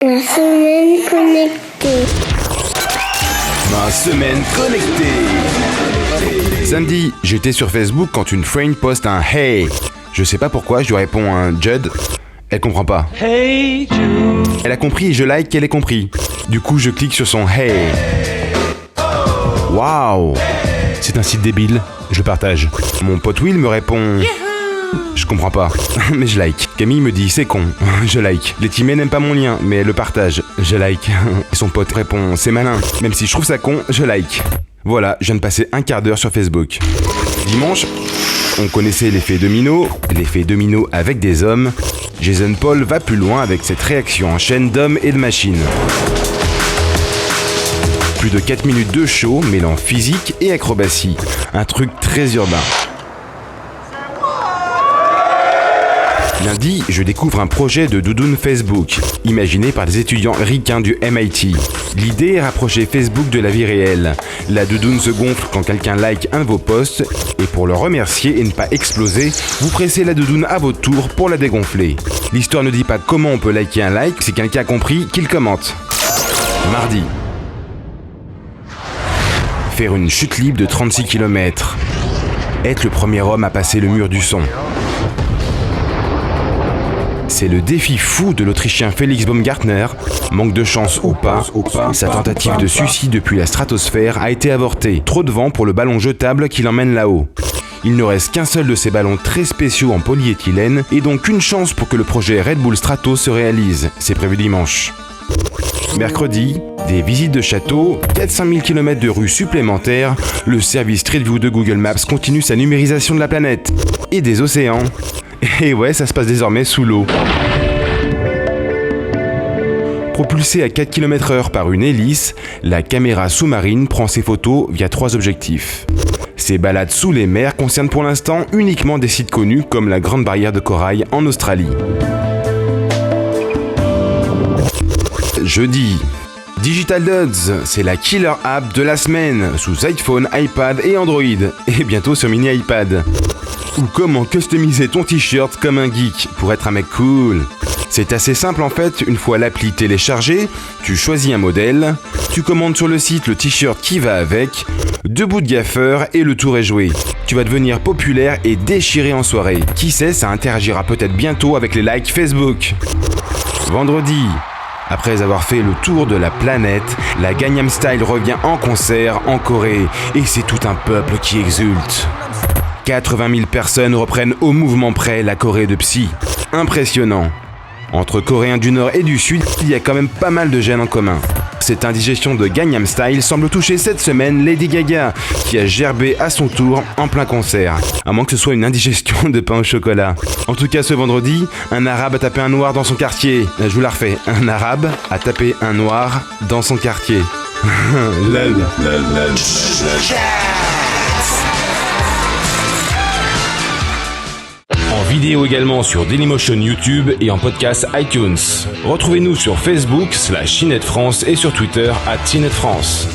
La semaine connectée. Ma semaine connectée. Samedi, j'étais sur Facebook quand une friend poste un Hey. Je sais pas pourquoi, je lui réponds un Judd. Elle comprend pas. Hey Jude. Elle a compris et je like qu'elle ait compris. Du coup, je clique sur son Hey. Waouh. C'est un site débile. Je le partage. Mon pote Will me répond. Je comprends pas, mais je like. Camille me dit c'est con, je like. Letty n'aime pas mon lien, mais elle le partage, je like. Et son pote répond c'est malin, même si je trouve ça con, je like. Voilà, je viens de passer un quart d'heure sur Facebook. Dimanche, on connaissait l'effet domino avec des hommes. Jason Paul va plus loin avec cette réaction en chaîne d'hommes et de machines. Plus de 4 minutes de show mêlant physique et acrobatie. Un truc très urbain. Lundi, je découvre un projet de doudoune Facebook, imaginé par des étudiants ricains du MIT. L'idée est rapprocher Facebook de la vie réelle. La doudoune se gonfle quand quelqu'un like un de vos posts, et pour le remercier et ne pas exploser, vous pressez la doudoune à votre tour pour la dégonfler. L'histoire ne dit pas comment on peut liker un like, si quelqu'un a compris, qu'il commente. Mardi. Faire une chute libre de 36 km. Être le premier homme à passer le mur du son. C'est le défi fou de l'Autrichien Felix Baumgartner. Manque de chance ou pas, sa tentative de suicide depuis la stratosphère a été avortée. Trop de vent pour le ballon jetable qui l'emmène là-haut. Il ne reste qu'un seul de ces ballons très spéciaux en polyéthylène et donc une chance pour que le projet Red Bull Stratos se réalise. C'est prévu dimanche. Mercredi, des visites de châteaux, 400 000 km de rues supplémentaires, le service Street View de Google Maps continue sa numérisation de la planète. Et des océans. Et ouais, ça se passe désormais sous l'eau. Propulsée à 4 km/h par une hélice, la caméra sous-marine prend ses photos via 3 objectifs. Ces balades sous les mers concernent pour l'instant uniquement des sites connus comme la Grande Barrière de Corail en Australie. Jeudi. Digital Duds, c'est la killer app de la semaine, sous iPhone, iPad et Android, et bientôt sur mini iPad. Ou comment customiser ton t-shirt comme un geek pour être un mec cool. C'est assez simple en fait, une fois l'appli téléchargée, tu choisis un modèle, tu commandes sur le site le t-shirt qui va avec, 2 bouts de gaffeur et le tour est joué. Tu vas devenir populaire et déchiré en soirée. Qui sait, ça interagira peut-être bientôt avec les likes Facebook. Vendredi. Après avoir fait le tour de la planète, la Gangnam Style revient en concert en Corée et c'est tout un peuple qui exulte. 80 000 personnes reprennent au mouvement près la Corée de Psy. Impressionnant. Entre Coréens du Nord et du Sud, il y a quand même pas mal de gènes en commun. Cette indigestion de Gangnam Style semble toucher cette semaine Lady Gaga, qui a gerbé à son tour en plein concert. À moins que ce soit une indigestion de pain au chocolat. En tout cas, ce vendredi, un arabe a tapé un noir dans son quartier. Je vous la refais. Un arabe a tapé un noir dans son quartier. Lol. En vidéo également sur Dailymotion YouTube et en podcast iTunes. Retrouvez-nous sur Facebook /CinetFrance et sur Twitter @CinetFrance.